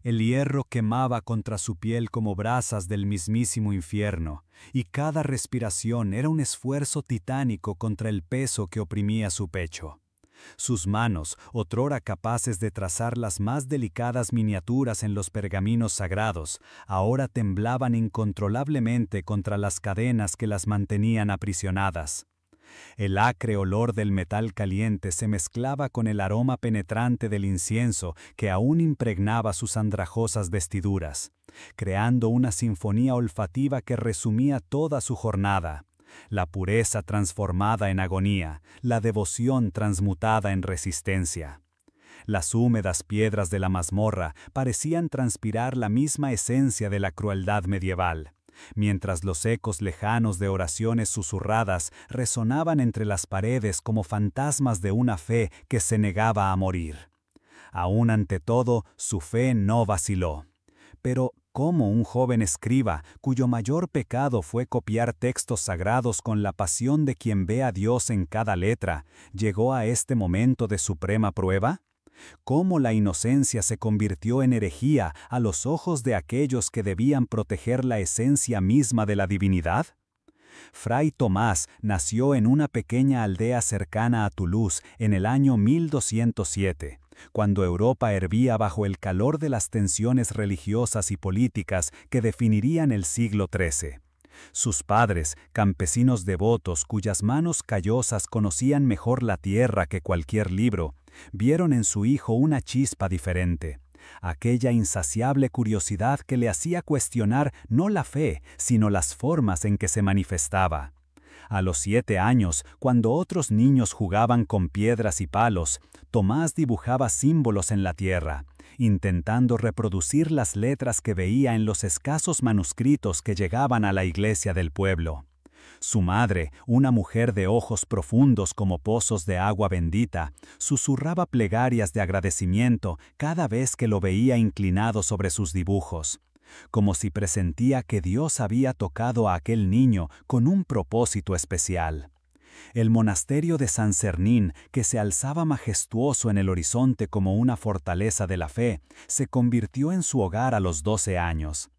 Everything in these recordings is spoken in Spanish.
El hierro quemaba contra su piel como brasas del mismísimo infierno, y cada respiración era un esfuerzo titánico contra el peso que oprimía su pecho. Sus manos, otrora capaces de trazar las más delicadas miniaturas en los pergaminos sagrados, ahora temblaban incontrolablemente contra las cadenas que las mantenían aprisionadas. El acre olor del metal caliente se mezclaba con el aroma penetrante del incienso que aún impregnaba sus andrajosas vestiduras, creando una sinfonía olfativa que resumía toda su jornada. La pureza transformada en agonía, la devoción transmutada en resistencia. Las húmedas piedras de la mazmorra parecían transpirar la misma esencia de la crueldad medieval, mientras los ecos lejanos de oraciones susurradas resonaban entre las paredes como fantasmas de una fe que se negaba a morir. Aún ante todo, su fe no vaciló. Pero, ¿cómo un joven escriba, cuyo mayor pecado fue copiar textos sagrados con la pasión de quien ve a Dios en cada letra, llegó a este momento de suprema prueba? ¿Cómo la inocencia se convirtió en herejía a los ojos de aquellos que debían proteger la esencia misma de la divinidad? Fray Tomás nació en una pequeña aldea cercana a Toulouse en el año 1207, cuando Europa hervía bajo el calor de las tensiones religiosas y políticas que definirían el siglo XIII. Sus padres, campesinos devotos cuyas manos callosas conocían mejor la tierra que cualquier libro, vieron en su hijo una chispa diferente, aquella insaciable curiosidad que le hacía cuestionar no la fe, sino las formas en que se manifestaba. A los 7 años, cuando otros niños jugaban con piedras y palos, Tomás dibujaba símbolos en la tierra, intentando reproducir las letras que veía en los escasos manuscritos que llegaban a la iglesia del pueblo. Su madre, una mujer de ojos profundos como pozos de agua bendita, susurraba plegarias de agradecimiento cada vez que lo veía inclinado sobre sus dibujos, como si presentía que Dios había tocado a aquel niño con un propósito especial. El monasterio de San Cernín, que se alzaba majestuoso en el horizonte como una fortaleza de la fe, se convirtió en su hogar a los 12 años.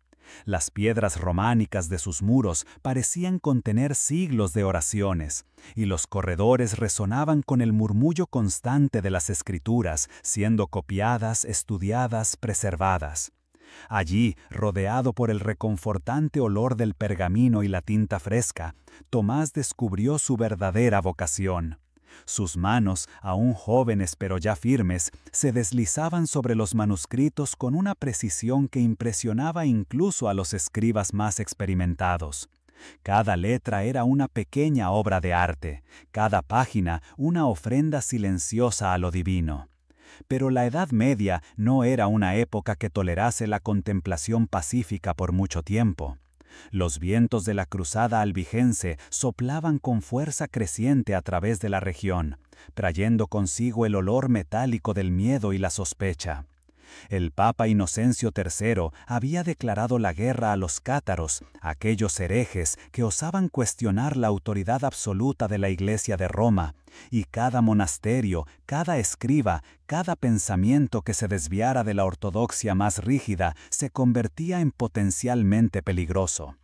Las piedras románicas de sus muros parecían contener siglos de oraciones, y los corredores resonaban con el murmullo constante de las escrituras, siendo copiadas, estudiadas, preservadas. Allí, rodeado por el reconfortante olor del pergamino y la tinta fresca, Tomás descubrió su verdadera vocación. Sus manos, aún jóvenes pero ya firmes, se deslizaban sobre los manuscritos con una precisión que impresionaba incluso a los escribas más experimentados. Cada letra era una pequeña obra de arte, cada página una ofrenda silenciosa a lo divino. Pero la Edad Media no era una época que tolerase la contemplación pacífica por mucho tiempo. Los vientos de la cruzada albigense soplaban con fuerza creciente a través de la región, trayendo consigo el olor metálico del miedo y la sospecha. El Papa Inocencio III había declarado la guerra a los cátaros, aquellos herejes que osaban cuestionar la autoridad absoluta de la Iglesia de Roma, y cada monasterio, cada escriba, cada pensamiento que se desviara de la ortodoxia más rígida se convertía en potencialmente peligroso.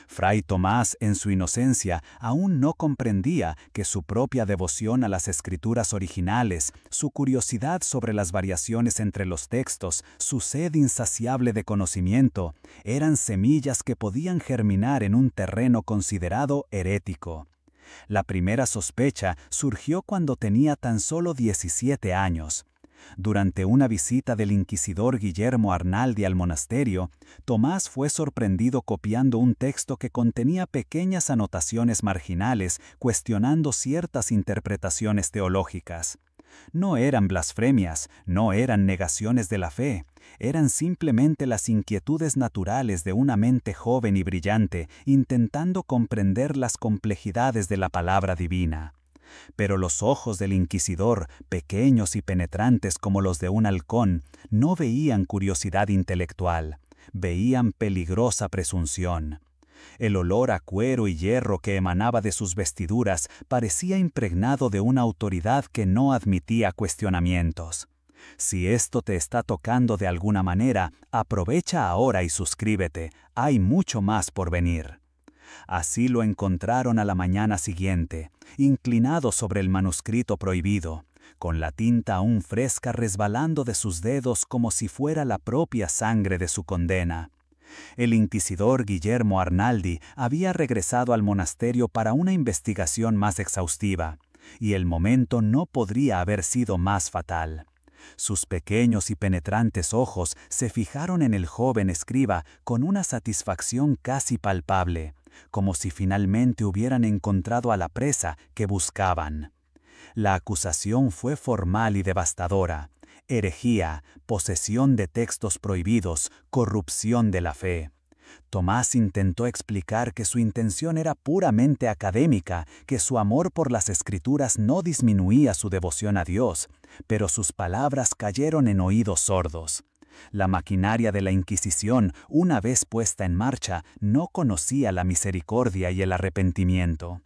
Fray Tomás, en su inocencia, aún no comprendía que su propia devoción a las escrituras originales, su curiosidad sobre las variaciones entre los textos, su sed insaciable de conocimiento, eran semillas que podían germinar en un terreno considerado herético. La primera sospecha surgió cuando tenía tan solo 17 años. Durante una visita del inquisidor Guillermo Arnaldi al monasterio, Tomás fue sorprendido copiando un texto que contenía pequeñas anotaciones marginales cuestionando ciertas interpretaciones teológicas. No eran blasfemias, no eran negaciones de la fe, eran simplemente las inquietudes naturales de una mente joven y brillante intentando comprender las complejidades de la palabra divina. Pero los ojos del inquisidor, pequeños y penetrantes como los de un halcón, no veían curiosidad intelectual, veían peligrosa presunción. El olor a cuero y hierro que emanaba de sus vestiduras parecía impregnado de una autoridad que no admitía cuestionamientos. Si esto te está tocando de alguna manera, aprovecha ahora y suscríbete, hay mucho más por venir. Así lo encontraron a la mañana siguiente, inclinado sobre el manuscrito prohibido, con la tinta aún fresca resbalando de sus dedos como si fuera la propia sangre de su condena. El inquisidor Guillermo Arnaldi había regresado al monasterio para una investigación más exhaustiva, y el momento no podría haber sido más fatal. Sus pequeños y penetrantes ojos se fijaron en el joven escriba con una satisfacción casi palpable, como si finalmente hubieran encontrado a la presa que buscaban. La acusación fue formal y devastadora: herejía, posesión de textos prohibidos, corrupción de la fe. Tomás intentó explicar que su intención era puramente académica, que su amor por las Escrituras no disminuía su devoción a Dios, pero sus palabras cayeron en oídos sordos. La maquinaria de la Inquisición, una vez puesta en marcha, no conocía la misericordia y el arrepentimiento.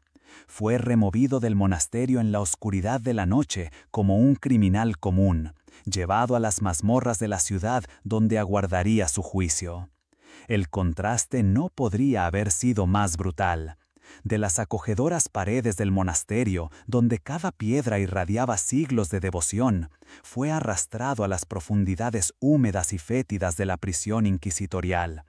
Fue removido del monasterio en la oscuridad de la noche como un criminal común, llevado a las mazmorras de la ciudad donde aguardaría su juicio. El contraste no podría haber sido más brutal. De las acogedoras paredes del monasterio, donde cada piedra irradiaba siglos de devoción, fue arrastrado a las profundidades húmedas y fétidas de la prisión inquisitorial.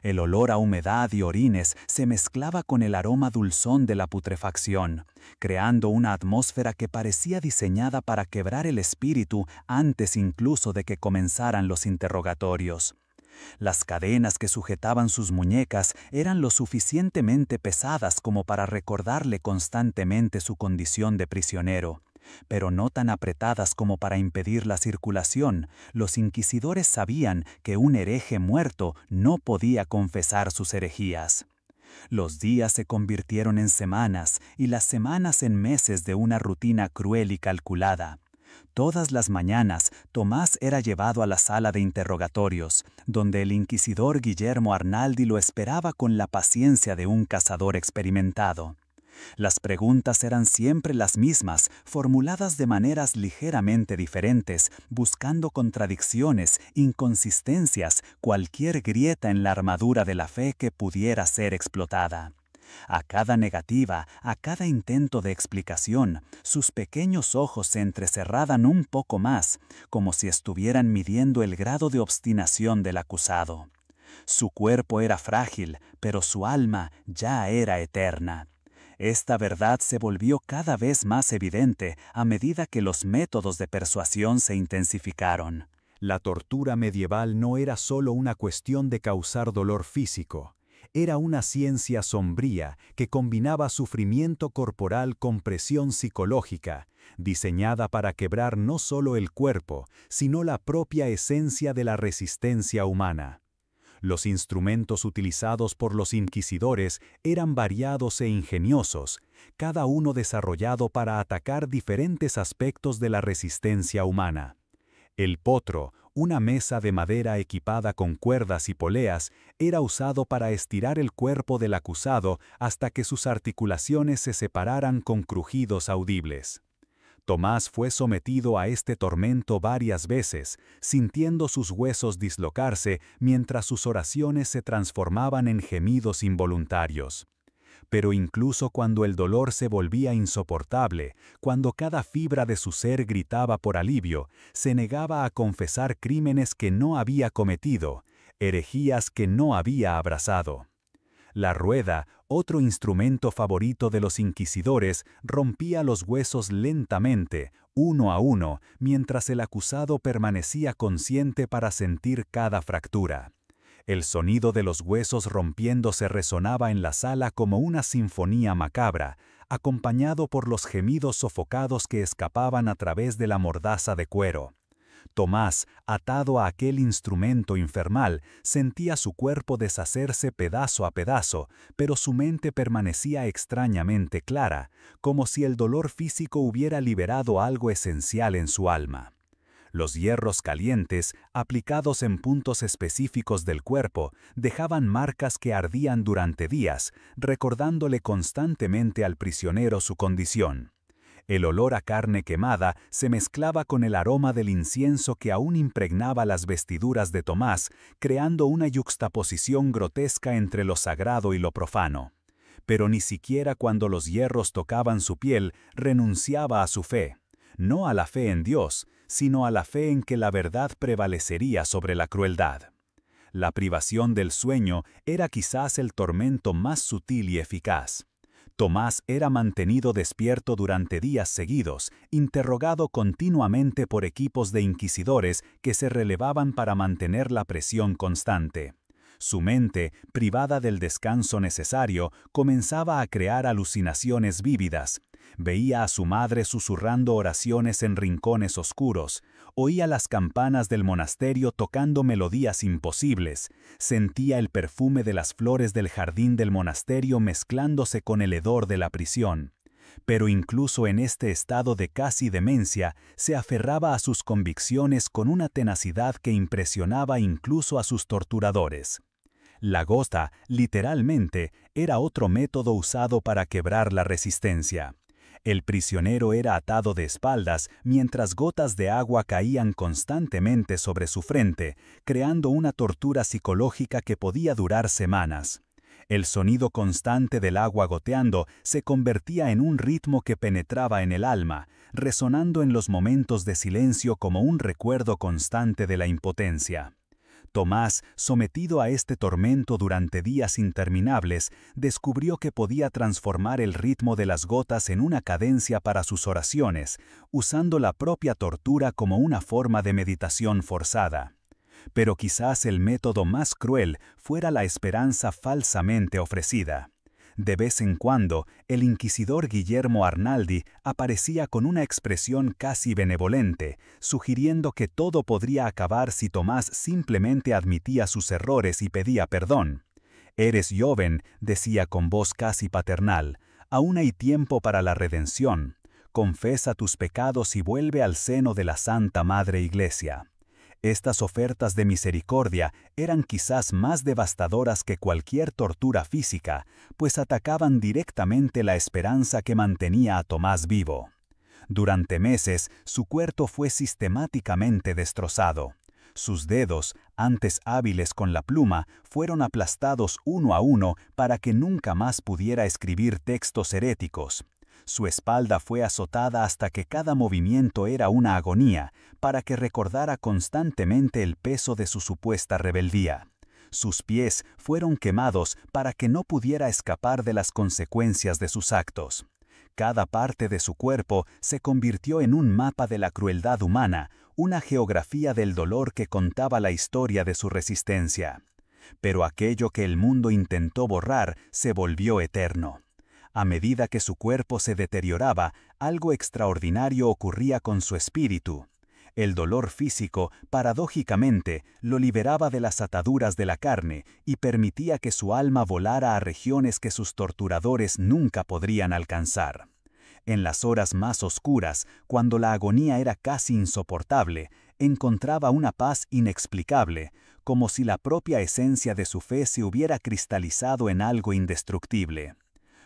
El olor a humedad y orines se mezclaba con el aroma dulzón de la putrefacción, creando una atmósfera que parecía diseñada para quebrar el espíritu antes incluso de que comenzaran los interrogatorios. Las cadenas que sujetaban sus muñecas eran lo suficientemente pesadas como para recordarle constantemente su condición de prisionero, pero no tan apretadas como para impedir la circulación. Los inquisidores sabían que un hereje muerto no podía confesar sus herejías. Los días se convirtieron en semanas y las semanas en meses de una rutina cruel y calculada. Todas las mañanas, Tomás era llevado a la sala de interrogatorios, donde el inquisidor Guillermo Arnaldi lo esperaba con la paciencia de un cazador experimentado. Las preguntas eran siempre las mismas, formuladas de maneras ligeramente diferentes, buscando contradicciones, inconsistencias, cualquier grieta en la armadura de la fe que pudiera ser explotada. A cada negativa, a cada intento de explicación, sus pequeños ojos se entrecerraban un poco más, como si estuvieran midiendo el grado de obstinación del acusado. Su cuerpo era frágil, pero su alma ya era eterna. Esta verdad se volvió cada vez más evidente a medida que los métodos de persuasión se intensificaron. La tortura medieval no era solo una cuestión de causar dolor físico. Era una ciencia sombría que combinaba sufrimiento corporal con presión psicológica, diseñada para quebrar no solo el cuerpo, sino la propia esencia de la resistencia humana. Los instrumentos utilizados por los inquisidores eran variados e ingeniosos, cada uno desarrollado para atacar diferentes aspectos de la resistencia humana. El potro, una mesa de madera equipada con cuerdas y poleas, era usado para estirar el cuerpo del acusado hasta que sus articulaciones se separaran con crujidos audibles. Tomás fue sometido a este tormento varias veces, sintiendo sus huesos dislocarse mientras sus oraciones se transformaban en gemidos involuntarios. Pero incluso cuando el dolor se volvía insoportable, cuando cada fibra de su ser gritaba por alivio, se negaba a confesar crímenes que no había cometido, herejías que no había abrazado. La rueda, otro instrumento favorito de los inquisidores, rompía los huesos lentamente, uno a uno, mientras el acusado permanecía consciente para sentir cada fractura. El sonido de los huesos rompiéndose resonaba en la sala como una sinfonía macabra, acompañado por los gemidos sofocados que escapaban a través de la mordaza de cuero. Tomás, atado a aquel instrumento infernal, sentía su cuerpo deshacerse pedazo a pedazo, pero su mente permanecía extrañamente clara, como si el dolor físico hubiera liberado algo esencial en su alma. Los hierros calientes, aplicados en puntos específicos del cuerpo, dejaban marcas que ardían durante días, recordándole constantemente al prisionero su condición. El olor a carne quemada se mezclaba con el aroma del incienso que aún impregnaba las vestiduras de Tomás, creando una yuxtaposición grotesca entre lo sagrado y lo profano. Pero ni siquiera cuando los hierros tocaban su piel renunciaba a su fe, no a la fe en Dios, sino a la fe en que la verdad prevalecería sobre la crueldad. La privación del sueño era quizás el tormento más sutil y eficaz. Tomás era mantenido despierto durante días seguidos, interrogado continuamente por equipos de inquisidores que se relevaban para mantener la presión constante. Su mente, privada del descanso necesario, comenzaba a crear alucinaciones vívidas. Veía a su madre susurrando oraciones en rincones oscuros, oía las campanas del monasterio tocando melodías imposibles, sentía el perfume de las flores del jardín del monasterio mezclándose con el hedor de la prisión. Pero incluso en este estado de casi demencia, se aferraba a sus convicciones con una tenacidad que impresionaba incluso a sus torturadores. La gota, literalmente, era otro método usado para quebrar la resistencia. El prisionero era atado de espaldas mientras gotas de agua caían constantemente sobre su frente, creando una tortura psicológica que podía durar semanas. El sonido constante del agua goteando se convertía en un ritmo que penetraba en el alma, resonando en los momentos de silencio como un recuerdo constante de la impotencia. Tomás, sometido a este tormento durante días interminables, descubrió que podía transformar el ritmo de las gotas en una cadencia para sus oraciones, usando la propia tortura como una forma de meditación forzada. Pero quizás el método más cruel fuera la esperanza falsamente ofrecida. De vez en cuando, el inquisidor Guillermo Arnaldi aparecía con una expresión casi benevolente, sugiriendo que todo podría acabar si Tomás simplemente admitía sus errores y pedía perdón. «Eres joven», decía con voz casi paternal, «aún hay tiempo para la redención. Confesa tus pecados y vuelve al seno de la Santa Madre Iglesia». Estas ofertas de misericordia eran quizás más devastadoras que cualquier tortura física, pues atacaban directamente la esperanza que mantenía a Tomás vivo. Durante meses, su cuerpo fue sistemáticamente destrozado. Sus dedos, antes hábiles con la pluma, fueron aplastados uno a uno para que nunca más pudiera escribir textos heréticos. Su espalda fue azotada hasta que cada movimiento era una agonía, para que recordara constantemente el peso de su supuesta rebeldía. Sus pies fueron quemados para que no pudiera escapar de las consecuencias de sus actos. Cada parte de su cuerpo se convirtió en un mapa de la crueldad humana, una geografía del dolor que contaba la historia de su resistencia. Pero aquello que el mundo intentó borrar se volvió eterno. A medida que su cuerpo se deterioraba, algo extraordinario ocurría con su espíritu. El dolor físico, paradójicamente, lo liberaba de las ataduras de la carne y permitía que su alma volara a regiones que sus torturadores nunca podrían alcanzar. En las horas más oscuras, cuando la agonía era casi insoportable, encontraba una paz inexplicable, como si la propia esencia de su fe se hubiera cristalizado en algo indestructible.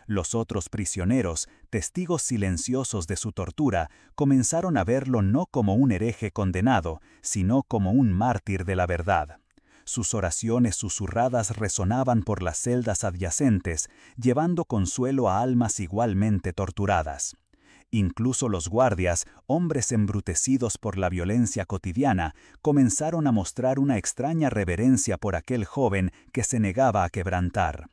Los otros prisioneros, testigos silenciosos de su tortura, comenzaron a verlo no como un hereje condenado, sino como un mártir de la verdad. Sus oraciones susurradas resonaban por las celdas adyacentes, llevando consuelo a almas igualmente torturadas. Incluso los guardias, hombres embrutecidos por la violencia cotidiana, comenzaron a mostrar una extraña reverencia por aquel joven que se negaba a quebrantar.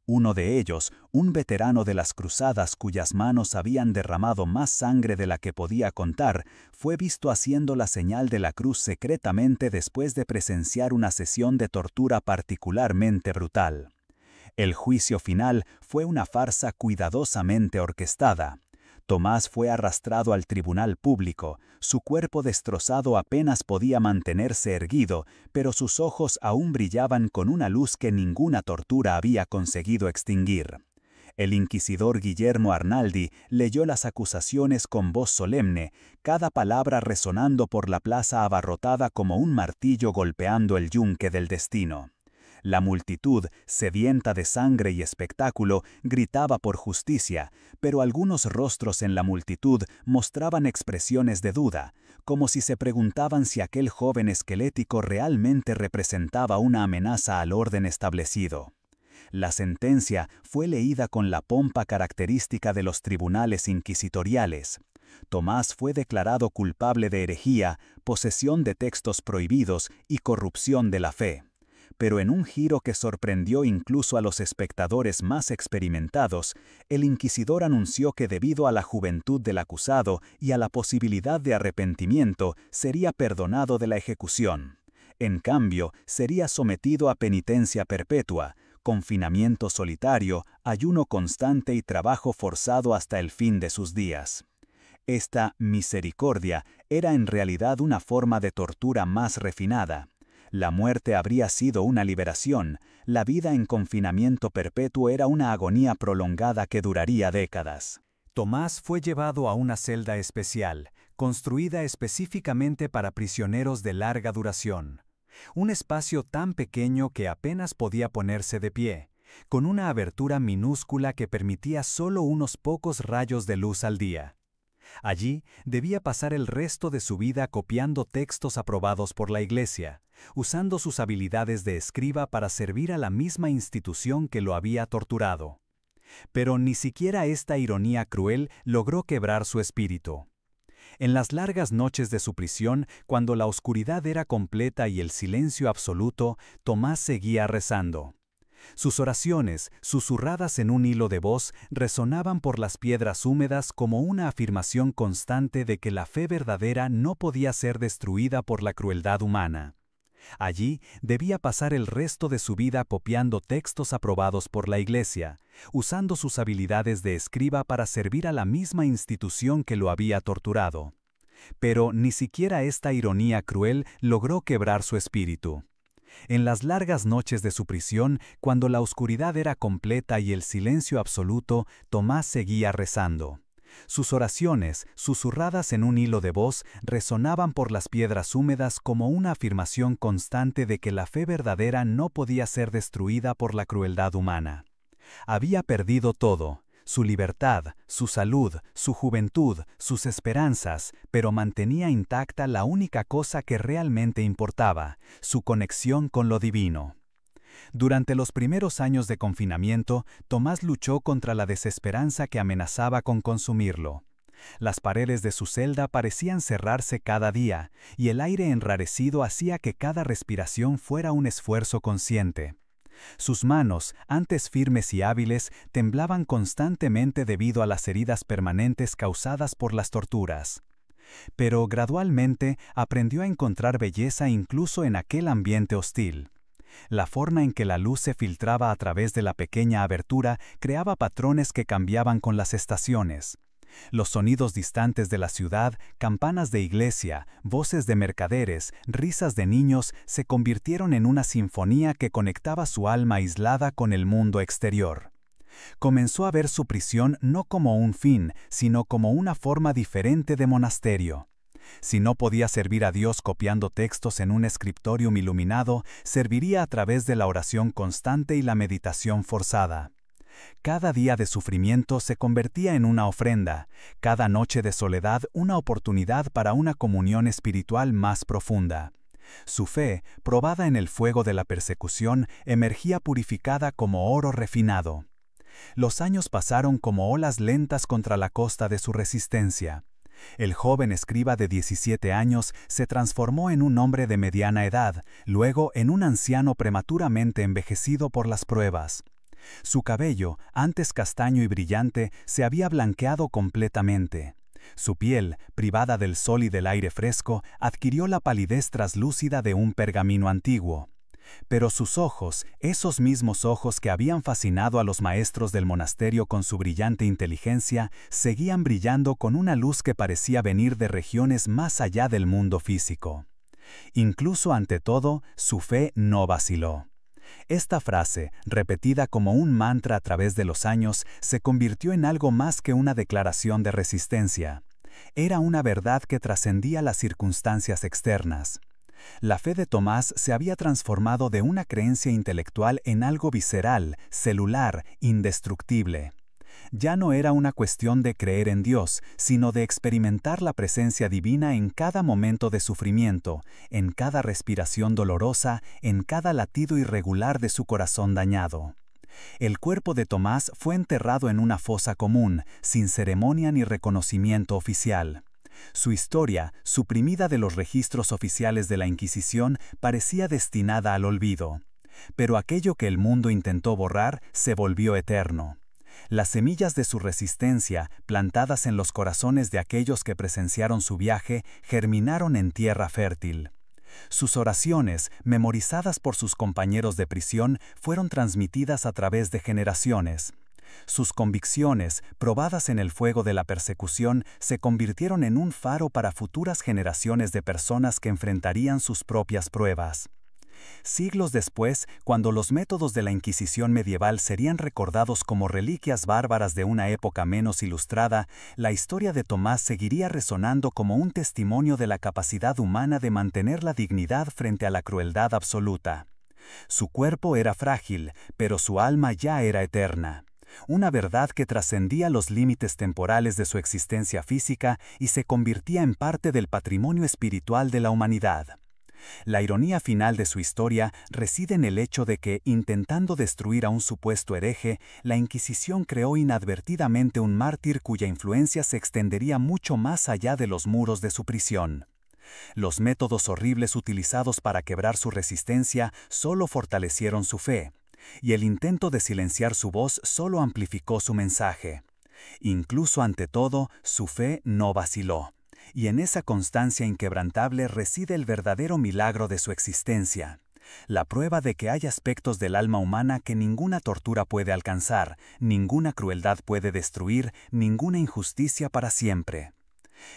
Uno de ellos, un veterano de las cruzadas cuyas manos habían derramado más sangre de la que podía contar, fue visto haciendo la señal de la cruz secretamente después de presenciar una sesión de tortura particularmente brutal. El juicio final fue una farsa cuidadosamente orquestada. Tomás fue arrastrado al tribunal público, su cuerpo destrozado apenas podía mantenerse erguido, pero sus ojos aún brillaban con una luz que ninguna tortura había conseguido extinguir. El inquisidor Guillermo Arnaldi leyó las acusaciones con voz solemne, cada palabra resonando por la plaza abarrotada como un martillo golpeando el yunque del destino. La multitud, sedienta de sangre y espectáculo, gritaba por justicia, pero algunos rostros en la multitud mostraban expresiones de duda, como si se preguntaban si aquel joven esquelético realmente representaba una amenaza al orden establecido. La sentencia fue leída con la pompa característica de los tribunales inquisitoriales. Tomás fue declarado culpable de herejía, posesión de textos prohibidos y corrupción de la fe. Pero en un giro que sorprendió incluso a los espectadores más experimentados, el inquisidor anunció que debido a la juventud del acusado y a la posibilidad de arrepentimiento, sería perdonado de la ejecución. En cambio, sería sometido a penitencia perpetua, confinamiento solitario, ayuno constante y trabajo forzado hasta el fin de sus días. Esta misericordia era en realidad una forma de tortura más refinada. La muerte habría sido una liberación, la vida en confinamiento perpetuo era una agonía prolongada que duraría décadas. Tomás fue llevado a una celda especial, construida específicamente para prisioneros de larga duración. Un espacio tan pequeño que apenas podía ponerse de pie, con una abertura minúscula que permitía solo unos pocos rayos de luz al día. Allí debía pasar el resto de su vida copiando textos aprobados por la Iglesia, usando sus habilidades de escriba para servir a la misma institución que lo había torturado. Pero ni siquiera esta ironía cruel logró quebrar su espíritu. En las largas noches de su prisión, cuando la oscuridad era completa y el silencio absoluto, Tomás seguía rezando. Sus oraciones, susurradas en un hilo de voz, resonaban por las piedras húmedas como una afirmación constante de que la fe verdadera no podía ser destruida por la crueldad humana. Allí debía pasar el resto de su vida copiando textos aprobados por la Iglesia, usando sus habilidades de escriba para servir a la misma institución que lo había torturado. Pero ni siquiera esta ironía cruel logró quebrar su espíritu. En las largas noches de su prisión, cuando la oscuridad era completa y el silencio absoluto, Tomás seguía rezando. Sus oraciones, susurradas en un hilo de voz, resonaban por las piedras húmedas como una afirmación constante de que la fe verdadera no podía ser destruida por la crueldad humana. Había perdido todo: su libertad, su salud, su juventud, sus esperanzas, pero mantenía intacta la única cosa que realmente importaba: su conexión con lo divino. Durante los primeros años de confinamiento, Tomás luchó contra la desesperanza que amenazaba con consumirlo. Las paredes de su celda parecían cerrarse cada día, y el aire enrarecido hacía que cada respiración fuera un esfuerzo consciente. Sus manos, antes firmes y hábiles, temblaban constantemente debido a las heridas permanentes causadas por las torturas. Pero gradualmente aprendió a encontrar belleza incluso en aquel ambiente hostil. La forma en que la luz se filtraba a través de la pequeña abertura creaba patrones que cambiaban con las estaciones. Los sonidos distantes de la ciudad, campanas de iglesia, voces de mercaderes, risas de niños, se convirtieron en una sinfonía que conectaba su alma aislada con el mundo exterior. Comenzó a ver su prisión no como un fin, sino como una forma diferente de monasterio. Si no podía servir a Dios copiando textos en un scriptorium iluminado, serviría a través de la oración constante y la meditación forzada. Cada día de sufrimiento se convertía en una ofrenda, cada noche de soledad una oportunidad para una comunión espiritual más profunda. Su fe, probada en el fuego de la persecución, emergía purificada como oro refinado. Los años pasaron como olas lentas contra la costa de su resistencia. El joven escriba de 17 años se transformó en un hombre de mediana edad, luego en un anciano prematuramente envejecido por las pruebas. Su cabello, antes castaño y brillante, se había blanqueado completamente. Su piel, privada del sol y del aire fresco, adquirió la palidez traslúcida de un pergamino antiguo. Pero sus ojos, esos mismos ojos que habían fascinado a los maestros del monasterio con su brillante inteligencia, seguían brillando con una luz que parecía venir de regiones más allá del mundo físico. Incluso ante todo, su fe no vaciló. Esta frase, repetida como un mantra a través de los años, se convirtió en algo más que una declaración de resistencia. Era una verdad que trascendía las circunstancias externas. La fe de Tomás se había transformado de una creencia intelectual en algo visceral, celular, indestructible. Ya no era una cuestión de creer en Dios, sino de experimentar la presencia divina en cada momento de sufrimiento, en cada respiración dolorosa, en cada latido irregular de su corazón dañado. El cuerpo de Tomás fue enterrado en una fosa común, sin ceremonia ni reconocimiento oficial. Su historia, suprimida de los registros oficiales de la Inquisición, parecía destinada al olvido. Pero aquello que el mundo intentó borrar se volvió eterno. Las semillas de su resistencia, plantadas en los corazones de aquellos que presenciaron su viaje, germinaron en tierra fértil. Sus oraciones, memorizadas por sus compañeros de prisión, fueron transmitidas a través de generaciones. Sus convicciones, probadas en el fuego de la persecución, se convirtieron en un faro para futuras generaciones de personas que enfrentarían sus propias pruebas. Siglos después, cuando los métodos de la Inquisición medieval serían recordados como reliquias bárbaras de una época menos ilustrada, la historia de Tomás seguiría resonando como un testimonio de la capacidad humana de mantener la dignidad frente a la crueldad absoluta. Su cuerpo era frágil, pero su alma ya era eterna. Una verdad que trascendía los límites temporales de su existencia física y se convertía en parte del patrimonio espiritual de la humanidad. La ironía final de su historia reside en el hecho de que, intentando destruir a un supuesto hereje, la Inquisición creó inadvertidamente un mártir cuya influencia se extendería mucho más allá de los muros de su prisión. Los métodos horribles utilizados para quebrar su resistencia solo fortalecieron su fe, y el intento de silenciar su voz solo amplificó su mensaje. Incluso ante todo, su fe no vaciló. Y en esa constancia inquebrantable reside el verdadero milagro de su existencia. La prueba de que hay aspectos del alma humana que ninguna tortura puede alcanzar, ninguna crueldad puede destruir, ninguna injusticia para siempre.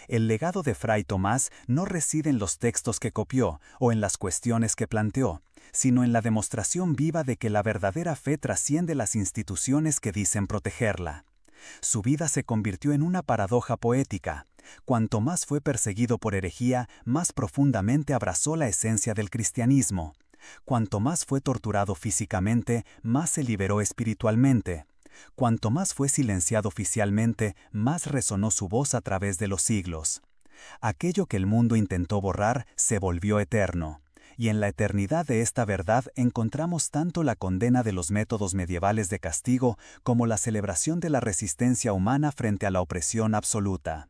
El legado de Fray Tomás no reside en los textos que copió o en las cuestiones que planteó, sino en la demostración viva de que la verdadera fe trasciende las instituciones que dicen protegerla. Su vida se convirtió en una paradoja poética. Cuanto más fue perseguido por herejía, más profundamente abrazó la esencia del cristianismo. Cuanto más fue torturado físicamente, más se liberó espiritualmente. Cuanto más fue silenciado oficialmente, más resonó su voz a través de los siglos. Aquello que el mundo intentó borrar se volvió eterno. Y en la eternidad de esta verdad encontramos tanto la condena de los métodos medievales de castigo como la celebración de la resistencia humana frente a la opresión absoluta.